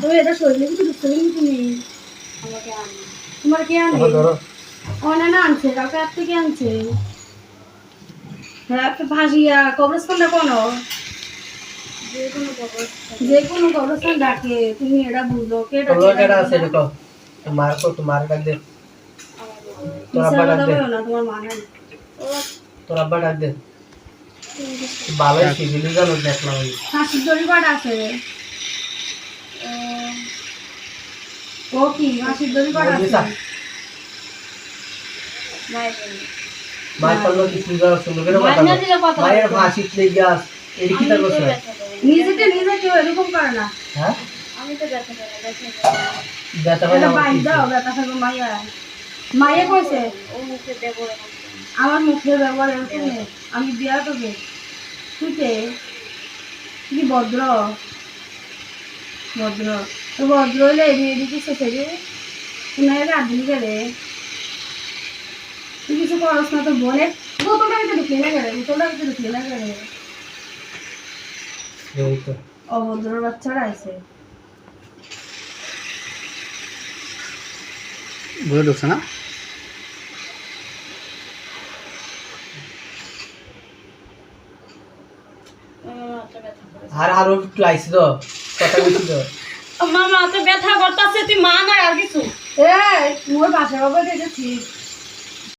তো এটা শরীরে কিছু ঢুকতে নেই তুমি আমাকে আনি তোমার কে আনে অনে না আনছে কাউকে আর থেকে আনছে হ্যাঁ একটা ভাসিয়া কবরস্থানটা কোনো যে কোনো কবরস্থান ডাকে তুমি এটা বুঝো কে আছে দেখো তোমার ডাক দে তোর আব্বা ডাক দে না তোমার মা নাই তোর আব্বা ডাক দে ভালোই সিভিল জানো দেখলাম হাসির দড়ি পাট আছে ও কি হাসির দড়ি পাট আছে মাই পারলো কি সুন্দর সুন্দর করে কথা মায়ের ভাষিত লেগাস এডি কি তা করছ নিজেকে এরকম করে না হ্যাঁ আমি তো ব্যথা হয় না ভাই দাও ব্যথা থাকবে মাইয়া কইছে ও মুখে ব্যবহার আমার মুখে ব্যবহার এরকম আমি বিয়া তোকে তুই কি ভদ্র তো ভদ্র হলে এদিকে শেষে রে শুনে আদমি গেলে তুই কিছু করস না তো বলে বোতলটা ভিতরে ঢুকিয়ে না গেলে অভদ্র বাচ্চারা আছে বুঝে ঢুকছে না আর একটু আইছি তো কথা বলছি তো মামা তো ব্যথা করতেছে তুই মা না আর কিছু এই মোর বাসা বাবা দেখেছিস